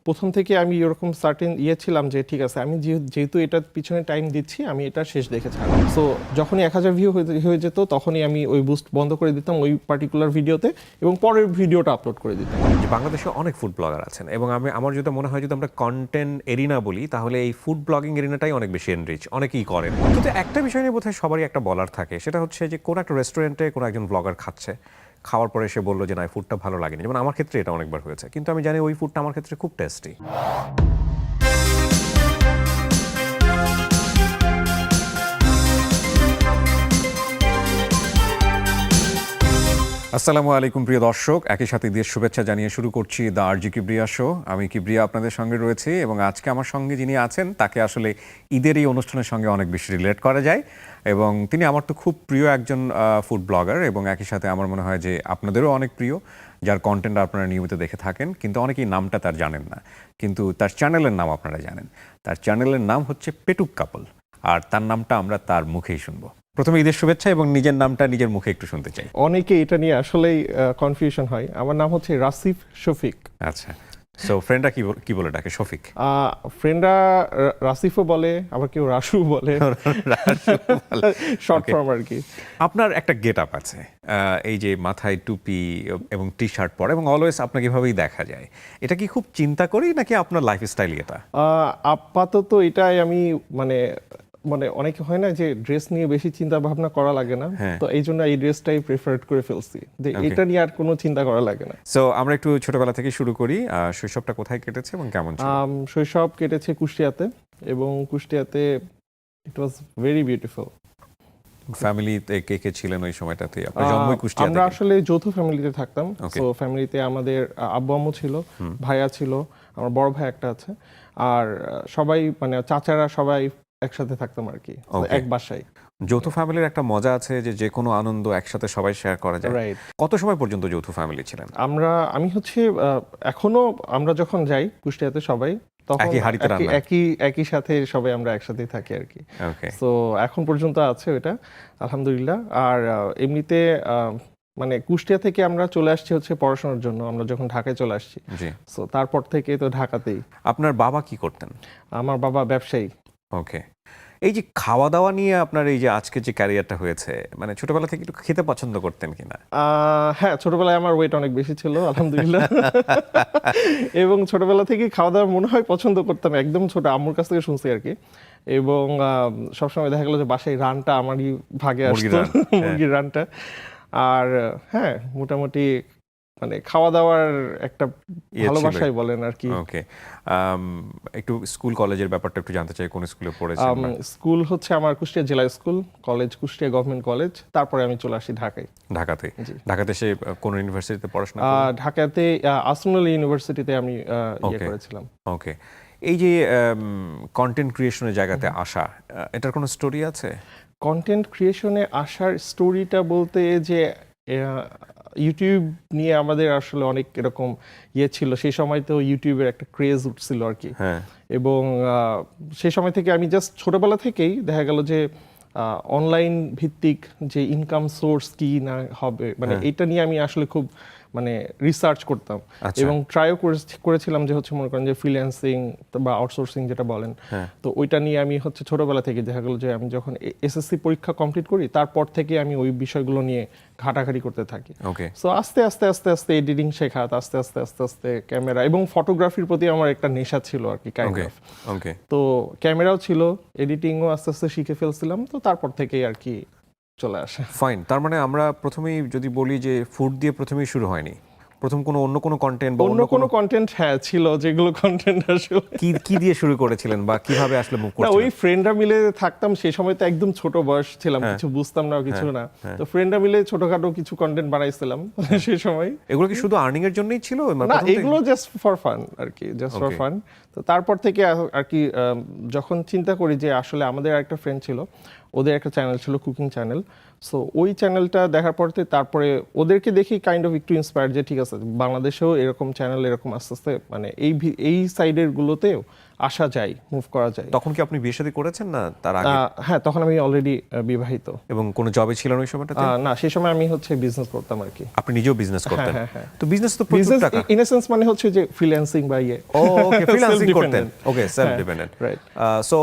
প্রথম থেকে আমি এরকম সার্টেন ছিলাম যে ঠিক আছে আমি যেহেতু এটার পিছনে টাইম দিচ্ছি আমি এটা শেষ দেখে ছাড়ব। সো যখনই 1000 ভিউ হয়ে যেত তখনই আমি ওই বুস্ট বন্ধ করে দিতাম ওই পার্টিকুলার ভিডিওতে এবং পরের ভিডিওটা আপলোড করে দিতাম। যে বাংলাদেশে অনেক ফুড ব্লগার আছেন এবং আমার যেটা মনে হয় যদি আমরা কন্টেন্ট এরিনা বলি তাহলে এই ফুড ব্লগিং এরিনাটাই অনেক বেশি এনরিচ, অনেকেই করেন। কিন্তু একটা বিষয় নিয়ে বোধহয় সবারই একটা বলার থাকে, সেটা হচ্ছে যে কোনো একটা রেস্টুরেন্টে কোনো একজন ব্লগার খাচ্ছে, খাওয়ার পরে সে বললো যে না ফুডটা ভালো লাগেনি, যেমন আমার ক্ষেত্রে এটা অনেকবার হয়েছে, কিন্তু আমি জানি ওই ফুডটা আমার ক্ষেত্রে খুব টেস্টি। আসসালামু আলাইকুম প্রিয় দর্শক, একই সাথে ঈদের শুভেচ্ছা জানিয়ে শুরু করছি দ্য আরজি কিবরিয়া শো। আমি কিবরিয়া আপনাদের সঙ্গে রয়েছি এবং আজকে আমার সঙ্গে যিনি আছেন তাকে আসলে ঈদের এই অনুষ্ঠানের সঙ্গে অনেক বেশি রিলেট করা যায় এবং তিনি আমার তো খুব প্রিয় একজন ফুড ব্লগার এবং একই সাথে আমার মনে হয় যে আপনাদেরও অনেক প্রিয়, যার কন্টেন্ট আপনারা নিয়মিত দেখে থাকেন, কিন্তু অনেকেই নামটা তার জানেন না, কিন্তু তার চ্যানেলের নাম আপনারা জানেন। তার চ্যানেলের নাম হচ্ছে পেটুক কাপল, আর তার নামটা আমরা তার মুখেই শুনবো। প্রথমে ঈদের শুভেচ্ছা এবং নিজের নামটা নিজের মুখে একটু শুনতে চাই। অনেকে এটা নিয়ে আসলেই কনফিউশন হয়। আমার নাম হচ্ছে রাসিফ শফিক। আচ্ছা, সো ফ্রেন্ডরা কি বলে ডাকে? শফিক। ফ্রেন্ডরা রাসিফও বলে, আবার কেউ রাসু বলে, শর্ট ফর্ম আর কি। আপনার একটা গেট আপ আছে, এই যে মাথায় টুপি এবং টি শার্ট পরে এবং অলওয়েজ আপনাকে এভাবেই দেখা যায়, এটা কি খুব চিন্তা করি নাকি আপনার লাইফস্টাইল এটা? আপাতত এটাই আমি মানে অনেকে হয় না যে ড্রেস নিয়ে বেশি চিন্তা ভাবনা করা লাগে না, তো এই জন্য এই ড্রেসটাই প্রেফার করে ফেলছি, যে এটা নিয়ে আর কোনো চিন্তা করা লাগে না। সো আমরা একটু ছোটবেলা থেকে শুরু করি, শৈশবটা কোথায় কেটেছে এবং কেমন ছিল? শৈশব কেটেছে কুষ্টিয়াতে, এবং কুষ্টিয়াতে ইট ওয়াজ ভেরি বিউটিফুল। ফ্যামিলিতে কে কে ছিলেন ওই সময়টাতে? আপনার জন্মই কুষ্টিয়াতে? আমরা আসলে যৌথ ফ্যামিলিতে থাকতাম। সো ফ্যামিলিতে আমাদের আব্বু আম্মু ছিল, ভাইয়া ছিল, আমার বড় ভাই একটা আছে, আর সবাই মানে চাচারা সবাই একসাথে থাকতাম আর কি, এক বাসায়। যৌথ ফ্যামিলির একটা মজা আছে যে কোনো আনন্দ একসাথে সবাই শেয়ার করা যায়। কত সময় পর্যন্ত যৌথ ফ্যামিলি ছিলেন? আমি হচ্ছে এখনো আমরা যখন যাই কুষ্টিয়াতে সবাই তখন একই সাথে সবাই আমরা একসাথেই থাকি আর কি। সো এখন পর্যন্ত আছে ওটা, আলহামদুলিল্লাহ। আর এমনিতে মানে কুষ্টিয়া থেকে আমরা চলে আসছি হচ্ছে পড়াশোনার জন্য, আমরা যখন ঢাকায় চলে আসছি। সো তারপর থেকে তো ঢাকাতেই। আপনার বাবা কি করতেন? আমার বাবা ব্যবসায়ী। ওকে। এই যে খাওয়া দাওয়া নিয়ে আপনার এই যে আজকে যে ক্যারিয়ারটা হয়েছে, মানে ছোটবেলা থেকে একটু খেতে পছন্দ করতেন কিনা? হ্যাঁ, ছোটবেলায় আমার ওয়েট অনেক বেশি ছিল আলহামদুলিল্লাহ। এবং ছোটবেলা থেকে খাওয়া দাওয়া মনে হয় পছন্দ করতাম, একদম ছোট আম্মুর কাছ থেকে শুনছি আর কি। এবং সবসময় দেখা গেল যে বাসায় রানটা আমারই ভাগে আসতো, মুরগির রানটা। আর হ্যাঁ, মোটামুটি মানে খাওয়া দাওয়ার একটা ভালোবাসাই বলেন আর কি। ওকে, একটু স্কুল কলেজের ব্যাপারটা একটু জানতে চাই, কোন স্কুলে পড়েছেন? স্কুল হচ্ছে আমার কুষ্টিয়া জেলা school, college Kushtia government college, তারপরে আমি চলে আসি ঢাকায়। ঢাকাতে সে কোন ইউনিভার্সিটিতে পড়াশোনা? ঢাকাতে আসমানুল ইউনিভার্সিটিতে আমি করেছিলাম। ওকে। এই যে কন্টেন্ট ক্রিয়েশনের জায়গাতে আসা, এটার কোনো স্টোরি আছে? কন্টেন্ট ক্রিয়েশনে আসার স্টোরিটা বলতে যে ইউটিউব নিয়ে আমাদের আসলে অনেক এরকম ছিল, সেই সময় তো ইউটিউবের একটা ক্রেজ উঠছিল আর কি। এবং সেই সময় থেকে আমি জাস্ট ছোটবেলা থেকেই দেখা গেল যে অনলাইন ভিত্তিক যে ইনকাম সোর্স কি না হবে, মানে এটা নিয়ে আমি আসলে খুব মানে রিসার্চ করতাম এবং ট্রাইও করেছিলাম যে হচ্ছে মনে করেন যে ফ্রিল্যান্সিং বা আউটসোর্সিং যেটা বলেন, তো ওইটা নিয়ে আমি হচ্ছে ছোটবেলা থেকে দেখা গেল যে আমি যখন এসএসসি পরীক্ষা কমপ্লিট করি তারপর থেকে আমি ওই বিষয়গুলো নিয়ে ঘাটাঘাটি করতে থাকি। সো আস্তে আস্তে আস্তে আস্তে এডিটিং শেখা, আস্তে আস্তে আস্তে আস্তে ক্যামেরা এবং ফটোগ্রাফির প্রতি আমার একটা নেশা ছিল আর কি, কাইন্ড অফ। তো ক্যামেরাও ছিল, এডিটিংও আস্তে আস্তে শিখে ফেলছিলাম, তো তারপর থেকেই আর কি চলে আসে। ফাইন, তার মানে আমরা প্রথমেই যদি বলি যে ফুড দিয়ে প্রথমেই শুরু হয়নি, প্রথম অন্য কোনো কন্টেন্ট বা অন্য কোনো কন্টেন্ট ছিল, যেগুলো কন্টেন্ট আসলে কি দিয়ে শুরু করেছিলেন বা কিভাবে আসলে মুভ করছিলেন? ওই ফ্রেন্ডরা মিলে থাকতাম, সেই সময় তো একদম ছোট বয়স ছিলাম, কিছু বুঝতাম না কিছু না, তো ফ্রেন্ডরা মিলে ছোটখাটো কিছু কন্টেন্ট বানাইছিলাম সেই সময়। এগুলো কি শুধু আর্নিং এর জন্যই ছিল না, এগুলো জাস্ট ফর ফান আর কি, জাস্ট ফর ফান। তো তারপর থেকে আর কি যখন চিন্তা করি যে আসলে আমাদের আরেকটা ফ্রেন্ড ছিল, ওদের একটা চ্যানেল ছিল কুকিং চ্যানেল। সো ওই চ্যানেলটা দেখার পর তারপরে ওদেরকে দেখি কাইন্ড অফ একটু ইন্সপায়ার যে ঠিক আছে বাংলাদেশেও এরকম চ্যানেল এরকম আস্তে আস্তে মানে এই সাইডের গুলোতেও আসা যায়, মুভ করা যায়। তখন কি আপনি বিয়ে শাদী করেছেন না তার আগে? হ্যাঁ, তখন আমি অলরেডি বিবাহিত। এবং কোনো জবে ছিলেন ওই সময়টাতে? না, সেই সময় আমি হচ্ছে বিজনেস করতাম আর কি। আপনি নিজেও বিজনেস করতেন? হ্যাঁ। তো বিজনেস তো প্রচুর টাকা। ইন এ সেন্স মানে হচ্ছে যে ফ্রিল্যান্সিং বা ইয়ে। ওকে, ফ্রিল্যান্সিং করতেন। Self-dependent. ওকে, সেলফ ডিপেন্ডেন্ট। রাইট। সো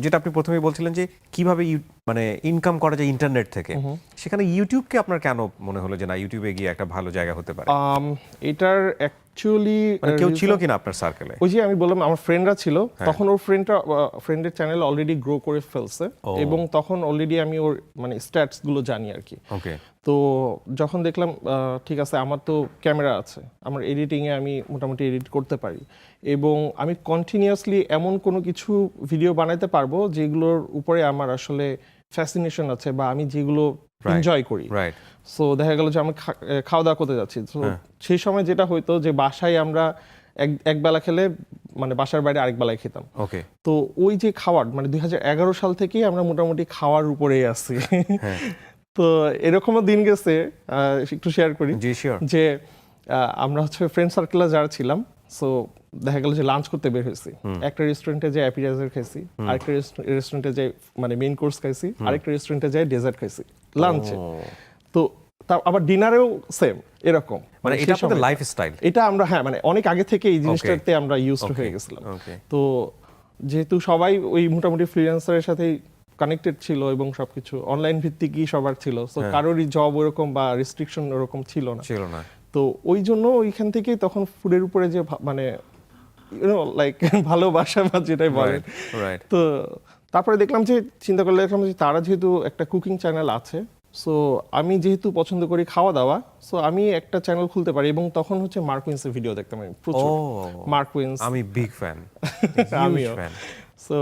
যেটা আপনি প্রথমেই বলছিলেন যে কিভাবে মানে ইনকাম করা যায় ইন্টারনেট থেকে, সেখানে ইউটিউবকে আপনার কেন মনে হলো যে না ইউটিউবে গিয়ে একটা ভালো জায়গা হতে পারে? এটার অ্যাকচুয়ালি মানে কেউ ছিল কিনা আপনার সার্কেলে? ওই যে আমি বললাম আমার ফ্রেন্ডরা ছিল, তখন ওর ফ্রেন্ডের চ্যানেল অলরেডি গ্রো করে ফেলছে এবং তখন অলরেডি আমি ওর মানে স্ট্যাটস গুলো জানি আর কি। ওকে। তো যখন দেখলাম ঠিক আছে আমার তো ক্যামেরা আছে, আমার এডিটিংয়ে আমি মোটামুটি এডিট করতে পারি এবং আমি কন্টিনিউয়াসলি এমন কোনো কিছু ভিডিও বানাইতে পারবো যেগুলোর উপরে আমার আসলে ফ্যাসিনেশন আছে বা আমি যেগুলো এনজয় করি। রাইট। সো দেখা গেল যে আমি খাওয়া দাওয়া করতে যাচ্ছি, তো সেই সময় যেটা হইতো যে বাসায় আমরা এক বেলা খেলে মানে বাসার বাইরে আরেক বেলায় খেতাম। ওকে। তো ওই যে খাওয়ার মানে 2011 সাল থেকেই আমরা মোটামুটি খাওয়ার উপরেই আছি। তো এরকমও দিন গেছে, একটু শেয়ার করি। জি শিওর। যে আমরা হচ্ছে ফ্রেন্ড সার্কেলে যারা ছিলাম, সো দেখা গেল যে লাঞ্চ করতে বের হয়েছি, একটা রেস্টুরেন্টে যাই অ্যাপিটাইজার খাইছি, আরেকটা রেস্টুরেন্টে যাই মানে মেইন কোর্স খাইছি, আরেকটা রেস্টুরেন্টে যাই ডেজার্ট খাইছি লাঞ্চে। তো আবার ডিনারেও সেম এরকম। মানে এটা আপনাদের লাইফস্টাইল? এটা আমরা হ্যাঁ মানে অনেক আগে থেকে এই জিনিসটাতে আমরা ইউজড হয়ে গেছিলাম। তো যেহেতু সবাই ওই মোটামুটি ফ্রিল্যান্সারের সাথেই কানেক্টেড ছিল এবং সবকিছু অনলাইন ভিত্তিকই সবার ছিল, সো কারোরই জব ওরকম বা রেস্ট্রিকশন ওরকম ছিল না। তো ওই জন্য ওইখান থেকেই তখন ফুডের উপরে যে মানে লাইক ভালোবাসা বা যেটাই বলেন। তো তারপরে দেখলাম যে চিন্তা করলে দেখলাম যে তারা যেহেতু একটা কুকিং চ্যানেল আছে, সো আমি যেহেতু পছন্দ করি খাওয়া দাওয়া, সো আমি একটা চ্যানেল খুলতে পারি এবং তখন হচ্ছে মার্কুইন্সের ভিডিও দেখতাম আমি প্রচুর। মার্কুইন্স আমি বিগ ফ্যান, আমিও। সো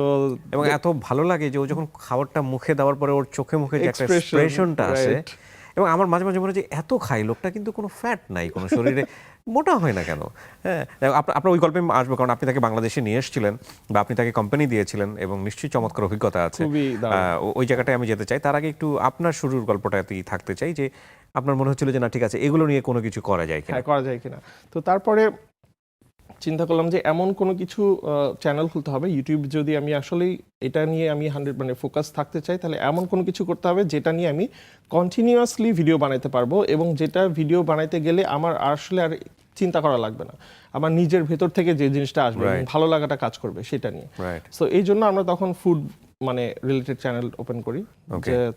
এবং এত ভালো লাগে যে ও যখন খাবারটা মুখে দেওয়ার পরে ওর চোখে মুখে যে একটা এক্সপ্রেশনটা আসে, এবং আমার মাঝে মাঝে মনে হয় যে এত খাই লোকটা কিন্তু কোনো ফ্যাট নাই কোনো শরীরে, মোটা হয় না কেন? হ্যাঁ, আপনার ওই গল্পে আসবো কারণ আপনি তাকে বাংলাদেশে নিয়ে এসেছিলেন বা আপনি তাকে কোম্পানি দিয়েছিলেন এবং নিশ্চয়ই চমৎকার অভিজ্ঞতা আছে। ওই জায়গাটায় আমি যেতে চাই, তার আগে একটু আপনার শুরুর গল্পটাতেই থাকতে চাই যে আপনার মনে হচ্ছিল যে না ঠিক আছে এগুলো নিয়ে কোনো কিছু করা যায় কিনা। তো তারপরে চিন্তা করলাম যে এমন কোনো কিছু চ্যানেল খুলতে হবে ইউটিউব, যদি আমি আসলেই এটা নিয়ে আমি 100 মানে ফোকাস থাকতে চাই তাহলে এমন কোনো কিছু করতে হবে যেটা নিয়ে আমি কন্টিনিউয়াসলি ভিডিও বানাইতে পারবো এবং যেটা ভিডিও বানাইতে গেলে আমার আসলে আর চিন্তা করা লাগবে না, আমার নিজের ভেতর থেকে যে জিনিসটা আসবে ভালো লাগাটা কাজ করবে সেটা নিয়ে। সো এই জন্য আমরা তখন ফুড মানে রিলেটেড চ্যানেল ওপেন করি।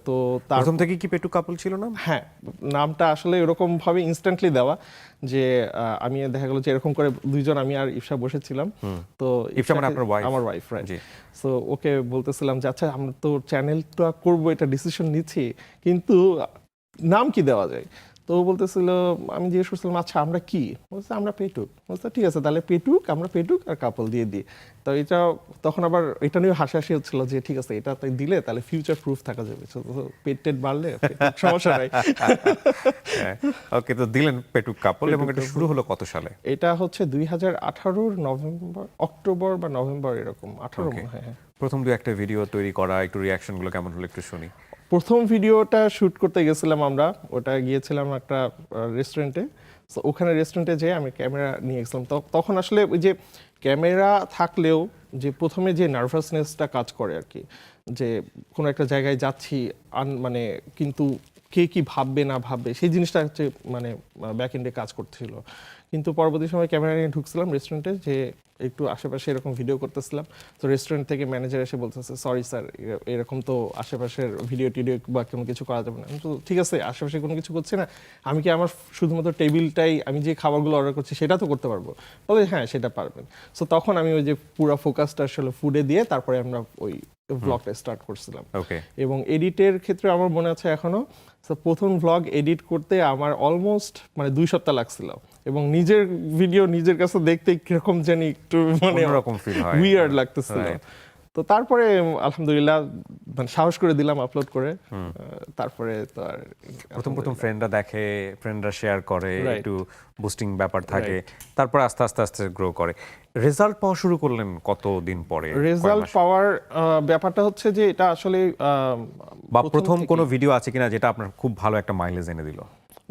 তো প্রথম থেকে কি পেটু কাপল ছিল না? হ্যাঁ, নামটা আসলে এরকম ভাবে ইনস্ট্যান্টলি দেওয়া যে আমি দেখা গেল যে এরকম করে দুইজন আমি আর ইফসা বসেছিলাম, তো ইফসা মানে আপনার ওয়াইফ? আমার ওয়াইফ, রাইট। সো ওকে বলতেছিলাম যে আচ্ছা আমরা তো চ্যানেলটা করবো এটা ডিসিশন নিচ্ছি, কিন্তু নাম কি দেওয়া যায়? তো ও বলতেছিল, আমি জিজ্ঞেস করছিলাম আচ্ছা আমরা কি, বলছে আমরা পেটুক। বলছে ঠিক আছে তাহলে পেটুক, আমরা পেটুক আর কাপল দিয়ে দিই। তো এটা তখন আবার এটা নিয়ে হাসাহাসি হচ্ছিল যে ঠিক আছে এটা তাই দিলে তাহলে ফিউচার প্রুফ থাকা যাবে, পেট টেট বাড়লে সমস্যা নাই। ওকে, তো দিলেন পেটুক কাপল এবং এটা শুরু হলো কত সালে? এটা হচ্ছে 2018 নভেম্বর, অক্টোবর বা নভেম্বর এরকম, 18 মনে হয়। প্রথম দু একটা ভিডিও তৈরি করা, একটু রিয়াকশন গুলো কেমন হলো একটু শুনি। প্রথম ভিডিওটা শুট করতে গেছিলাম আমরা, ওটা গিয়েছিলাম একটা রেস্টুরেন্টে। সো ওখানে রেস্টুরেন্টে যেয়ে আমি ক্যামেরা নিয়ে গেছিলাম। তখন আসলে ওই যে ক্যামেরা থাকলেও যে প্রথমে যে নার্ভাসনেসটা কাজ করে আর কি, যে কোনো একটা জায়গায় যাচ্ছি মানে কিন্তু কে কি ভাববে না ভাববে সেই জিনিসটা হচ্ছে মানে ব্যাক এন্ডে কাজ করতেছিল। কিন্তু পরবর্তী সময় ক্যামেরা নিয়ে ঢুকছিলাম রেস্টুরেন্টে, যে একটু আশেপাশে এরকম ভিডিও করতেছিলাম, তো রেস্টুরেন্ট থেকে ম্যানেজার এসে বলতেছে সরি স্যার এরকম তো আশেপাশের ভিডিও টিডিও বা কোনো কিছু করা যাবে না। তো ঠিক আছে আশেপাশে কোনো কিছু করছে না, আমি কি আমার শুধুমাত্র টেবিলটাই আমি যে খাবারগুলো অর্ডার করছি সেটা তো করতে পারবো? বলে হ্যাঁ সেটা পারবেন। সো তখন আমি ওই যে পুরো ফোকাসটা আসলে ফুডে দিয়ে তারপরে আমরা ওই ভ্লগটা স্টার্ট করছিলাম। এবং এডিটের ক্ষেত্রে আমার মনে আছে এখনো, প্রথম ভ্লগ এডিট করতে আমার অলমোস্ট মানে 2 সপ্তাহ লাগছিল এবং নিজের ভিডিও নিজের কাছে দেখতে কিরকম জানি একটু মানে অন্যরকম ফিল হয়, উইয়ার্ড লাগতেছিল। তো তারপরে আলহামদুলিল্লাহ মানে সাহস করে দিলাম আপলোড করে, তারপরে তো আর প্রথম ফ্রেন্ডরা দেখে, ফ্রেন্ডরা শেয়ার করে, Right. একটু বুস্টিং ব্যাপার থাকে, তারপর আস্তে আস্তে আস্তে গ্রো করে। রেজাল্ট পাওয়া শুরু করলেন কতদিন পরে? রেজাল্ট পাওয়ার ব্যাপারটা হচ্ছে যে এটা আসলে বা প্রথম কোনো ভিডিও আছে কিনা যেটা আপনার খুব ভালো একটা মাইলেজ এনে দিল?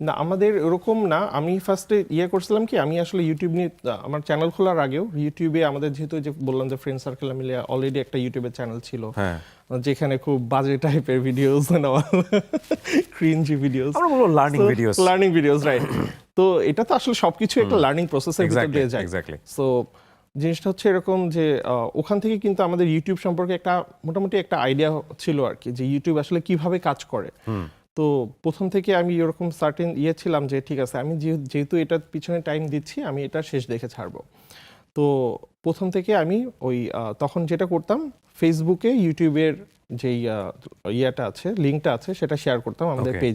না, আমাদের এরকম না। আমি ফার্স্টে করছিলাম কি, আমি আসলে ইউটিউব নিয়ে আমার চ্যানেল খোলার আগেও ইউটিউবে আমাদের যেহেতু যে বললাম যে ফ্রেন্ড সার্কেল মিলে অলরেডি একটা ইউটিউবের চ্যানেল ছিল, হ্যাঁ, যেখানে খুব বাজে টাইপের ভিডিওস নেওয়া, ক্রিঞ্জি ভিডিওস, আমরা বলবো লার্নিং ভিডিওস, রাইট। তো এটা তো আসলে সবকিছু একটা লার্নিং প্রসেসের ভিতর দিয়ে যায়। এক্স্যাক্টলি। সো জিনিসটা হচ্ছে এরকম যে ওখান থেকে কিন্তু আমাদের ইউটিউব সম্পর্কে একটা মোটামুটি একটা আইডিয়া ছিল আর কি, যে ইউটিউব আসলে কিভাবে কাজ করে। তো প্রথম থেকে আমি এরকম সার্টেন ছিলাম যে ঠিক আছে, আমি যেহেতু এটার পিছনে টাইম দিচ্ছি, আমি এটা শেষ দেখে ছাড়বো। তো প্রথম থেকে আমি ওই তখন যেটা করতাম, ফেসবুকে ইউটিউবের যেই ইয়েটা আছে, লিঙ্কটা আছে, সেটা শেয়ার করতাম আমাদের Okay.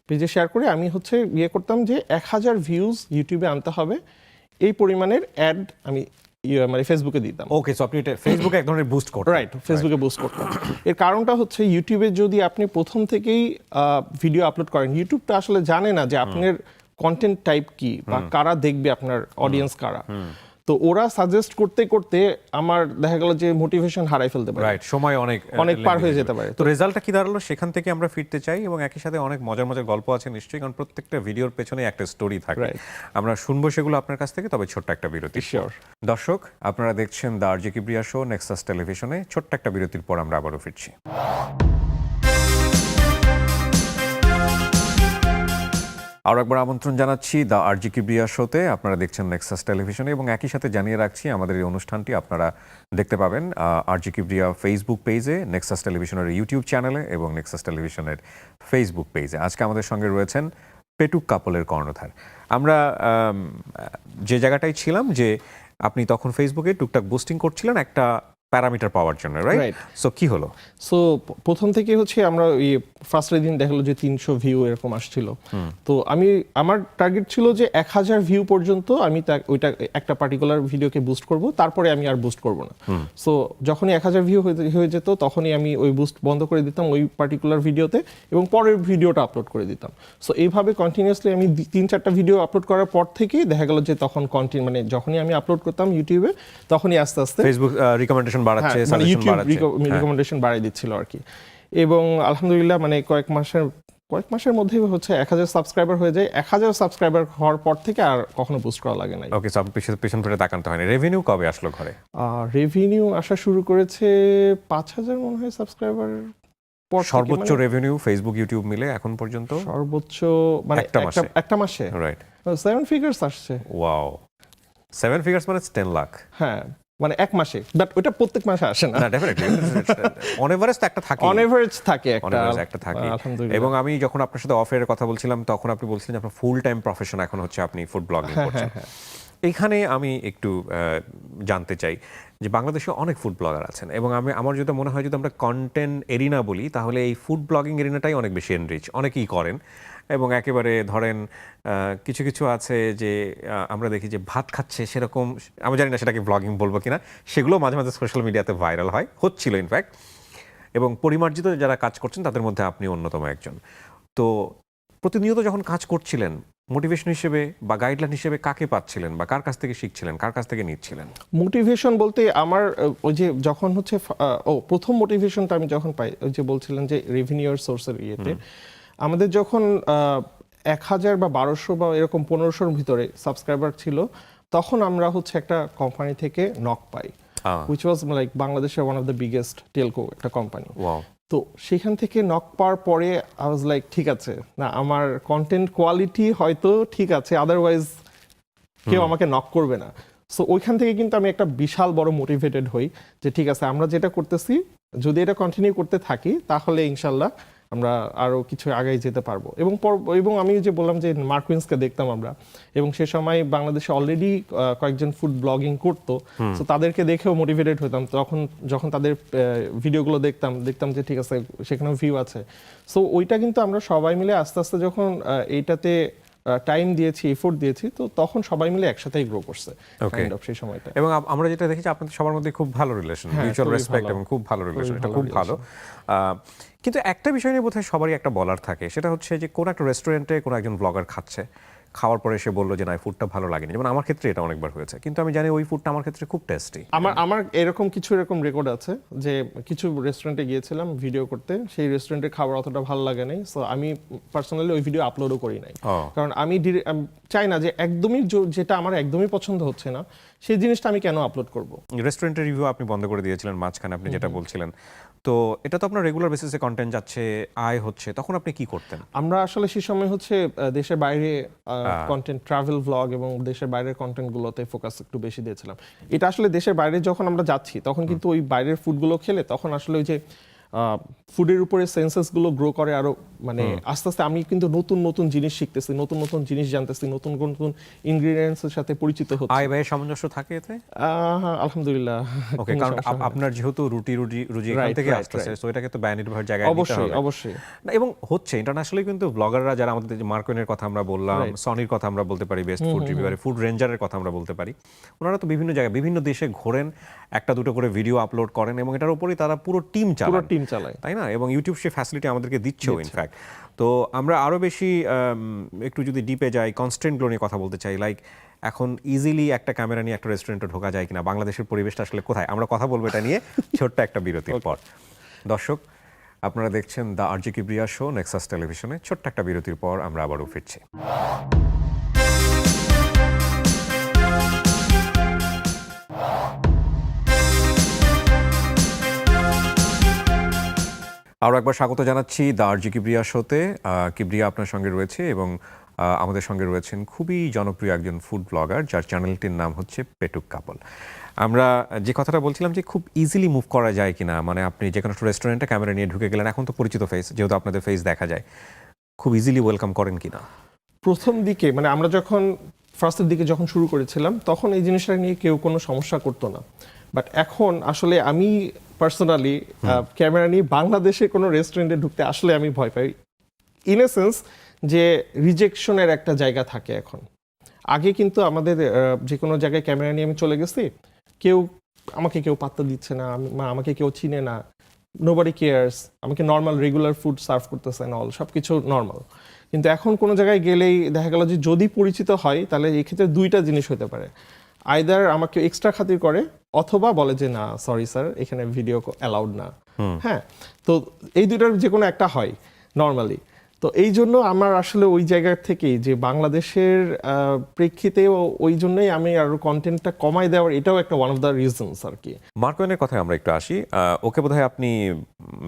পেজে শেয়ার করে আমি হচ্ছে করতাম যে 1000 ভিউজ ইউটিউবে আনতে হবে, এই পরিমাণের অ্যাড আমি মানে ফেসবুকে দিতাম। ওকে, সো আপনি এটা ফেসবুকে এক ধরনের বুস্ট করতেন। রাইট, ফেসবুকে বুস্ট করতাম। এর কারণটা হচ্ছে ইউটিউবে যদি আপনি প্রথম থেকেই ভিডিও আপলোড করেন, ইউটিউবটা আসলে জানে না যে আপনার কন্টেন্ট টাইপ কি বা কারা দেখবে, আপনার অডিয়েন্স কারা। তো ওরা সাজেস্ট করতে করতে আমার দেখা গেল যে মোটিভেশন হারাই ফেলতে পারে, রাইট, সময় অনেক পার হয়ে যেতে পারে। তো রেজাল্টটা কি দাঁড়ালো সেখান থেকে আমরা ফিরতে চাই, এবং একই সাথে অনেক মজার মজার গল্প আছে নিশ্চয়ই, কারণ প্রত্যেকটা ভিডিওর পেছনে একটা স্টোরি থাকে। Right. আমরা শুনবো সেগুলো আপনার কাছ থেকে, তবে ছোট্ট একটা বিরতি। Sure. দর্শক, আপনারা দেখছেন the RJ Kibria show Nexus টেলিভিশনে। ছোট্ট একটা বিরতির পর আমরা আবারও ফিরছি। আরও একবার আমন্ত্রণ জানাচ্ছি দ্য আরজে কিবরিয়া শোতে। আপনারা দেখছেন নেক্সাস টেলিভিশনে, এবং একই সাথে জানিয়ে রাখছি আমাদের এই অনুষ্ঠানটি আপনারা দেখতে পাবেন আরজে কিবরিয়া ফেসবুক পেজে, নেক্সাস টেলিভিশনের ইউটিউব চ্যানেলে এবং নেক্সাস টেলিভিশনের ফেসবুক পেজে। আজকে আমাদের সঙ্গে রয়েছেন পেটুক কাপলের কর্ণধার। আমরা যে জায়গাটায় ছিলাম, যে আপনি তখন ফেসবুকে টুকটাক বুস্টিং করছিলেন একটা প্যারামিটার পাওয়ার জন্য, রাইট? Right. সো কি হলো? সো প্রথম থেকে হচ্ছে আমরা ফার্স্ট দিন দেখা গেলো যে 300 ভিউ এরকম আসছিল। তো আমার টার্গেট ছিল যে 1000 ভিউ পর্যন্ত আমি ওইটা একটা পার্টিকুলার ভিডিওকে বুস্ট করব, তারপরে আমি আর বুস্ট করব না। সো যখনই 1000 ভিউ হয়ে যেত, তখনই আমি ওই বুস্ট বন্ধ করে দিতাম ওই পার্টিকুলার ভিডিওতে, এবং পরের ভিডিওটা আপলোড করে দিতাম। সো এইভাবে কন্টিনিউয়াসলি আমি 3-4টা ভিডিও আপলোড করার পর থেকেই দেখা গেল যে তখন মানে যখনই আমি আপলোড করতাম ইউটিউবে, তখনই আস্তে আস্তে ফেসবুক রিকমেন্ডেশন বাড়াচ্ছে, মানে সাজেশন ইউটিউব বাড়াচ্ছে, রিকমেন্ডেশন বাড়িয়ে দিচ্ছিল আর কি। এবং আলহামদুলিল্লাহ মানে কয়েক মাসের মধ্যেই হচ্ছে 1000 সাবস্ক্রাইবার হয়ে যায়। 1000 সাবস্ক্রাইবার হওয়ার পর থেকে আর কখনো বুস্ট করা লাগে নাই। ওকে, সো আপনি পেছন ফিরে তাকাতে হয়নি। রেভিনিউ কবে আসলো ঘরে? রেভিনিউ আসা শুরু করেছে 5000 মনে হয় সাবস্ক্রাইবার পর থেকে। সর্বোচ্চ রেভিনিউ ফেসবুক ইউটিউব মিলে এখন পর্যন্ত সর্বোচ্চ মানে একটা মাসে রাইট 7 ফিগার্স আসছে। ওয়াও, 7 ফিগার্স মানে 10 লাখ। হ্যাঁ, মানে এক মাসে, বাট ওটা প্রত্যেক মাসে আসে না। না, ডেফিনেটলি অন এভারেজ তো একটা থাকে, অন এভারেজ থাকে একটা থাকে। আলহামদুলিল্লাহ। এবং আমি যখন আপনার সাথে অফ এর কথা বলছিলাম, তখন আপনি বলছিলেন যে আপনার ফুল টাইম প্রফেশন এখন হচ্ছে আপনি ফুড ব্লগিং করছেন। এইখানে আমি একটু জানতে চাই যে বাংলাদেশে অনেক ফুড ব্লগার আছেন, এবং আমার যেটা মনে হয় যদি আমরা কন্টেন্ট এরিনা বলি, তাহলে এই ফুড ব্লগিং এরিনাটাই অনেক বেশি এনরিচ, অনেকেই করেন। এবং একেবারে ধরেন কিছু কিছু আছে যে আমরা দেখি যে ভাত খাচ্ছে, সেরকম আমি জানি না সেটাকে ব্লগিং বলবো কিনা, সেগুলো মাঝে মাঝে সোশ্যাল মিডিয়াতে ভাইরাল হচ্ছিল ইনফ্যাক্ট। এবং পরিমার্জিত যারা কাজ করছেন তাদের মধ্যে আপনি অন্যতম একজন। তো প্রতিনিয়ত যখন কাজ করছিলেন, মোটিভেশন হিসেবে বা গাইডলাইন হিসেবে কাকে পাচ্ছিলেন, বা কার কাছ থেকে শিখছিলেন, কার কাছ থেকে নিচ্ছিলেন? মোটিভেশন বলতে আমার ওই যে যখন হচ্ছে প্রথম মোটিভেশনটা আমি যখন পাই, ওই যে বলছিলেন যে রেভিনিউর সোর্সের ইয়েতে, আমাদের যখন 1000 বা 1200 বা এরকম 1500-র ভিতরে সাবস্ক্রাইবার ছিল, তখন আমরা হচ্ছে একটা কোম্পানি থেকে knock pi, which was like বাংলাদেশের one of the biggest Telco একটা কোম্পানি। তো সেখান থেকে নক পাওয়ার পরে আই ওয়াজ লাইক, ঠিক আছে, না আমার কন্টেন্ট কোয়ালিটি হয়তো ঠিক আছে, আদারওয়াইজ কেউ আমাকে নক করবে না। সো ওইখান থেকে কিন্তু আমি একটা বিশাল বড় মোটিভেটেড হই যে ঠিক আছে, আমরা যেটা করতেছি যদি এটা কন্টিনিউ করতে থাকি, তাহলে ইনশাল্লাহ আমরা আরো কিছু আগে যেতে পারবো। এবং আমি যে বললাম যে মার্কুইন্সকে দেখতাম আমরা, এবং সে সময় বাংলাদেশে অলরেডি কয়েকজন ফুড ব্লগিং করতো, তো তাদেরকে দেখেও মোটিভেটেড হতাম। তখন যখন তাদের ভিডিওগুলো দেখতাম যে ঠিক আছে, সেখানেও ভিউ আছে। সো ওইটা কিন্তু আমরা সবাই মিলে আস্তে আস্তে যখন এইটাতে টাইম দিয়েছি, এফোর্ট দিয়েছি, তো তখন সবাই মিলে একসাথেই গ্রো করছে Okay. কাইন্ড অফ সেই সময়টা। এবং আমরা যেটা দেখেছি আপনাদের সবার মধ্যে খুব ভালো রিলেশন, হ্যাঁ, মিউচুয়াল খুবই রেসপেক্ট ভালো। এবং খুব ভালো রিলেশন, এটা ভালো খুব ভালো। কিন্তু একটা বিষয় নিয়ে বোধহয় সবারই একটা বলার থাকে, সেটা হচ্ছে যে কোন একটা রেস্টুরেন্টে কোনো একজন ব্লগার খাচ্ছে, খাওয়ার পরে সে বললো যে না ফুডটা ভালো লাগেনি, যেমন আমার ক্ষেত্রে এটা অনেকবার হয়েছে, কিন্তু আমি জানি ওই ফুডটা আমার ক্ষেত্রে খুব টেস্টি। আমার এরকম রেকর্ড আছে যে কিছু রেস্টুরেন্টে গিয়েছিলাম ভিডিও করতে, সেই রেস্টুরেন্টের খাবার অতটা ভালো লাগে নাই, সো আমি পার্সোনালি ওই ভিডিও আপলোডও করি নাই। কারণ আমি চাই না যে একদমই যেটা আমার একদমই পছন্দ হচ্ছে না সেই জিনিসটা আমি কেন আপলোড করব। রেস্টুরেন্টের রিভিউ আপনি বন্ধ করে দিয়েছিলেন মাঝখানে, আপনি যেটা বলছিলেন, তো এটা তো আপনার রেগুলার বেসিসে কন্টেন্ট যাচ্ছে, আয় হচ্ছে, তখন আপনি কি করতেন? আমরা আসলে সেই সময় হচ্ছে দেশের বাইরে কন্টেন্ট, ট্রাভেল ভ্লগ এবং দেশের বাইরের কন্টেন্টগুলোতে ফোকাস একটু বেশি দিয়েছিলাম। এটা আসলে দেশের বাইরে যখন আমরা যাচ্ছি তখন কিন্তু ওই বাইরের ফুডগুলো খেলে তখন আসলে ওই যে ফুডের উপরে সেন্সেসগুলো গ্রো করে আরো, মানে আস্তে আস্তে আমি কিন্তু নতুন নতুন জিনিস শিখতেছি, নতুন নতুন জিনিস জানতেছি, নতুন নতুন ইনগ্রেডিয়েন্টসের সাথে পরিচিত হচ্ছি। আয় ব্যয়ের সামঞ্জস্য থাকে এতে? আলহামদুলিল্লাহ। ওকে, কারণ আপনার যেহেতু রুজি এখান থেকে আসতেছে, তো এটাকে তো ব্যয় নির্ভর জায়গায় নিতে অবশ্যই হবে। অবশ্যই। না, এবং হচ্ছে ইন্টারন্যাশনালি কিন্তু ব্লগাররা যারা আমাদের, যে মার্কোনের কথা আমরা বললাম, সনির কথা আমরা বলতে পারি, বেস্ট ফুড রিভিউয়ার, ফুড রেঞ্জারের কথা আমরা বলতে পারি, ওনারা তো বিভিন্ন জায়গায় বিভিন্ন দেশে ঘোরেন, একটা দুটো করে ভিডিও আপলোড করেন এবং এটার উপরই তারা পুরো টিম চালায়, তাই না? এবং ইউটিউব সেই ফ্যাসিলিটি আমাদেরকে দিচ্ছেও ইনফ্যাক্ট। তো আমরা আরো বেশি একটু যদি ডিপে যাই, কনস্ট্রেন্টগুলো নিয়ে কথা বলতে চাই, লাইক এখন ইজিলি একটা ক্যামেরা নিয়ে একটা রেস্টুরেন্টে ঢোকা যায় কিনা, বাংলাদেশের পরিবেশটা আসলে কোথায়, আমরা কথা বলবো এটা নিয়ে ছোট্ট একটা বিরতির পর। দর্শক, আপনারা দেখছেন the RG Kibria show Nexus টেলিভিশনে। ছোট্ট একটা বিরতির পর আমরা আবারও ফিরছি। আরও একবার স্বাগত জানাচ্ছি দ্য আরজি কিবরিয়া শোতে। কিবরিয়া আপনার সঙ্গে রয়েছে এবং আমাদের সঙ্গে রয়েছেন খুবই জনপ্রিয় একজন ফুড ব্লগার, যার চ্যানেলটির নাম হচ্ছে পেটুক কাপল। আমরা যে কথাটা বলছিলাম যে খুব ইজিলি মুভ করা যায় কিনা, মানে আপনি যে কোনো রেস্টুরেন্টে ক্যামেরা নিয়ে ঢুকে গেলেন, এখন তো পরিচিত ফেস, যেহেতু আপনাদের ফেস দেখা যায়, খুব ইজিলি ওয়েলকাম করেন কিনা? প্রথম দিকে মানে আমরা যখন ফার্স্টের দিকে যখন শুরু করেছিলাম তখন এই জিনিসটা নিয়ে কেউ কোনো সমস্যা করতো না, বাট এখন আসলে আমি পার্সোনালি ক্যামেরা নিয়ে বাংলাদেশে কোনো রেস্টুরেন্টে ঢুকতে আসলে আমি ভয় পাই, ইন এ সেন্স যে রিজেকশনের একটা জায়গা থাকে এখন। আগে কিন্তু আমাদের যে কোনো জায়গায় ক্যামেরা নিয়ে আমি চলে গেছি, কেউ পাত্তা দিচ্ছে না, আমাকে কেউ চিনে না, নোবডি কেয়ার্স, আমাকে নর্মাল রেগুলার ফুড সার্ভ করতেছে না, সব কিছু নর্মাল। কিন্তু এখন কোনো জায়গায় গেলেই দেখা গেল যে যদি পরিচিত হয় তাহলে এই ক্ষেত্রে দুইটা জিনিস হতে পারে, আইদার আমাকে এক্সট্রা খাতির করে অথবা বলে যে না সরি স্যার এখানে ভিডিও অ্যালাউড না। হ্যাঁ, তো এই দুইটার যে কোনো একটা হয় নর্মালি। তো এই জন্য আমার আসলে ওই জায়গা থেকেই যে বাংলাদেশের প্রেক্ষিতে ওই জন্যই আমি আরো কন্টেন্টটা কমাই দেওয়ার, এটাও একটা ওয়ান অফ দ্য রিজনস আর কি। মার্কোয়েনের কথায় আমরা একটু আসি। ওকে বোধহয় আপনি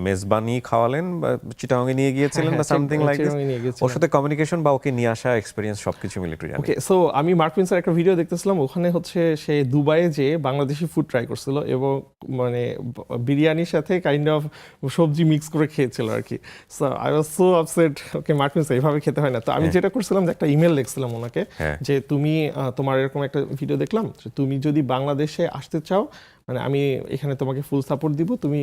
মেজবানি খাওয়ালেন বা চিটাগাংয়ে নিয়ে গিয়েছিলেন বা সামথিং লাইক দিস, ওর সাথে কমিউনিকেশন বা ওকে নিয়ে আসা এক্সপেরিয়েন্স সবকিছু মিলে একটু জানি। ওকে, সো আমি মার্ক প্রিন্সের একটা ভিডিও দেখতেছিলাম, ওখানে হচ্ছে সে দুবাইয়ে যে বাংলাদেশি ফুড ট্রাই করছিল এবং মানে বিরিয়ানির সাথে কাইন্ড অফ সবজি মিক্স করে খেয়েছিল আর কি। So I was so upset, okay mark Prince এইভাবে খেতে হয় না। তো আমি যেটা করছিলাম যে একটা ইমেল লিখছিলাম ওনাকে যে তুমি তোমার এরকম একটা ভিডিও দেখলাম, তুমি যদি বাংলাদেশে আসতে চাও মানে আমি এখানে তোমাকে ফুল সাপোর্ট দিব, তুমি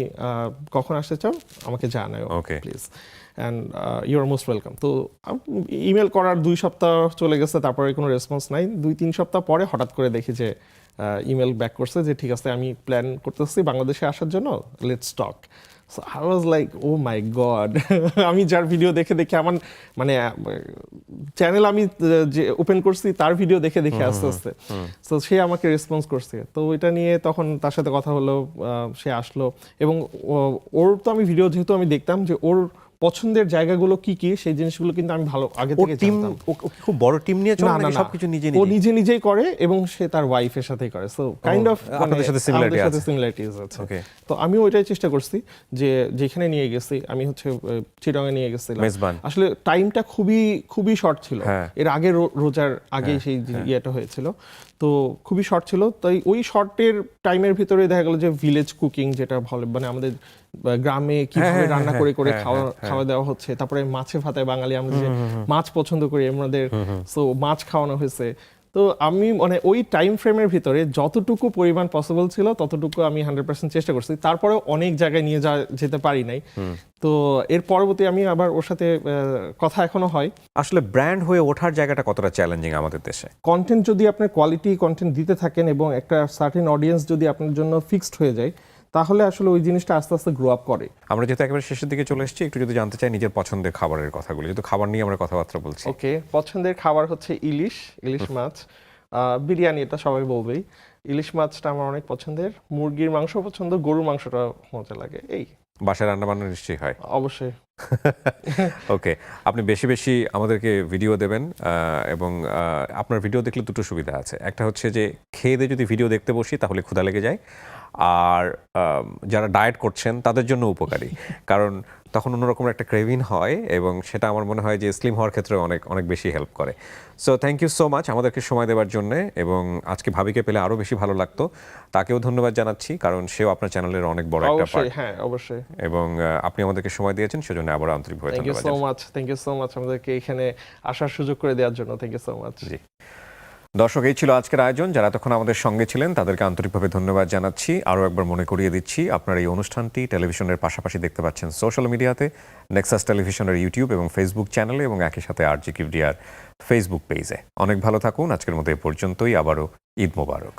কখন আসতে চাও আমাকে জানাও please, and you are most welcome. তো ইমেল করার 2 সপ্তাহ চলে গেছে, তারপরে কোনো রেসপন্স নাই। 2-3 সপ্তাহ পরে হঠাৎ করে দেখি যে ইমেল ব্যাক করছে যে ঠিক আছে আমি প্ল্যান করতেছি বাংলাদেশে আসার জন্য, let's talk. So I was like oh my god, আমি যার ভিডিও দেখে আমার মানে চ্যানেল আমি যে ওপেন করছি তার ভিডিও দেখে আস্তে আস্তে সো সে আমাকে রেসপন্স করছে। তো ওইটা নিয়ে তখন তার সাথে কথা হলো, সে আসলো এবং ওর তো আমি ভিডিও যেহেতু আমি দেখতাম যে ওর পছন্দের জায়গাগুলো কি কি সেই জিনিসগুলো কিন্তু আমি ভালো আগে থেকে জানতাম। ও খুব বড় টিম নিয়ে চলে নাকি সবকিছু ও নিজেই করে এবং সে তার ওয়াইফের সাথেই করে, সো কাইন্ড অফ আপনাদের সাথে সিমিলারিটিজ আছে। তো আমি ওইটাই চেষ্টা করছি যে যেখানে নিয়ে গেছি আমি হচ্ছে চিটাগাংয়ে নিয়ে গেছিলাম, আসলে টাইমটা খুবই শর্ট ছিল, এর আগে রোজার আগে সেই ইয়েটা হয়েছিল, তো খুবই শর্ট ছিল। তাই ওই শর্টের টাইমের ভিতরে দেখা গেল যে ভিলেজ কুকিং যেটা ভালো, মানে আমাদের গ্রামে কিভাবে রান্না করে খাওয়া দেওয়া হচ্ছে, তারপরে মাছে ভাতায় বাঙালি আমরা যে মাছ পছন্দ করি আমাদের, সো মাছ খাওয়ানো হয়েছে। তো আমি মানে ওই টাইম ফ্রেমের ভিতরে যতটুকু পরিমাণ পসিবল ছিল ততটুকু আমি 100% চেষ্টা করছি, তারপরে অনেক জায়গায় নিয়ে যেতে পারি নাই। তো এর পরবর্তী আমি আবার ওর সাথে কথা এখনো হয়। আসলে ব্র্যান্ড হয়ে ওঠার জায়গাটা কতটা চ্যালেঞ্জিং আমাদের দেশে? কন্টেন্ট যদি আপনার কোয়ালিটি কন্টেন্ট দিতে থাকেন এবং একটা সার্টেন অডিয়েন্স যদি আপনার জন্য ফিক্সড হয়ে যায়, তাহলে আসলে ওই জিনিসটা আস্তে আস্তে গ্রো আপ করে। আমরা যেহেতু একেবারে শেষের দিকে চলে এসেছি, একটু যদি জানতে চাই নিজের পছন্দের খাবারের কথাগুলো, যেহেতু খাবার নিয়ে আমরা কথাবার্তা বলছি। ওকে, পছন্দের খাবার হচ্ছে ইলিশ মাছ, বিরিয়ানি, এটা সবাই বলবেই। ইলিশ মাছটা আমার অনেক পছন্দের, মুরগির মাংস পছন্দ, গরুর মাংসটা মজা লাগে। এই বাসায় রান্না বান্না নিশ্চয়ই হয়? অবশ্যই। ওকে, আপনি বেশি বেশি আমাদেরকে ভিডিও দেবেন, এবং আপনার ভিডিও দেখলে দুটো সুবিধা আছে। একটা হচ্ছে যে খেয়ে দিয়ে যদি ভিডিও দেখতে বসি তাহলে ক্ষুধা লেগে যায়, আর যারা ডায়েট করছেন তাদের জন্য উপকারী, কারণ তখন অন্যরকম একটা ক্রেভিং হয় এবং সেটা আমার মনে হয় যে স্লিম হওয়ার ক্ষেত্রে অনেক অনেক বেশি হেল্প করে। So thank you so much আমাদেরকে সময় দেওয়ার জন্য, এবং আজকে ভাবিকে পেলে আরও বেশি ভালো লাগতো। তাকেও ধন্যবাদ জানাচ্ছি, কারণ সেও আপনার চ্যানেলের অনেক বড় একটা পার্ট। হ্যাঁ, অবশ্যই। এবং আপনি আমাদেরকে সময় দিয়েছেন, সেজন্য আবার আন্তরিকভাবে থ্যাংক ইউ ধন্যবাদ। সো মাচ আমাদেরকে এখানে আসার সুযোগ করে দেওয়ার জন্য। Thank you so much. জি দর্শক, এই ছিল আজকের আয়োজন। যারা তখন আমাদের সঙ্গে ছিলেন তাদেরকে আন্তরিকভাবে ধন্যবাদ জানাচ্ছি। আরও একবার মনে করিয়ে দিচ্ছি, আপনার এই অনুষ্ঠানটি টেলিভিশনের পাশাপাশি দেখতে পাচ্ছেন সোশ্যাল মিডিয়াতে, নেক্সাস টেলিভিশনের ইউটিউব এবং ফেসবুক চ্যানেলে, এবং একই সাথে আরজি কিবরিয়ার ফেসবুক পেজে। অনেক ভালো থাকুন। আজকের মতো এ পর্যন্তই। আবারও ঈদ মোবারক।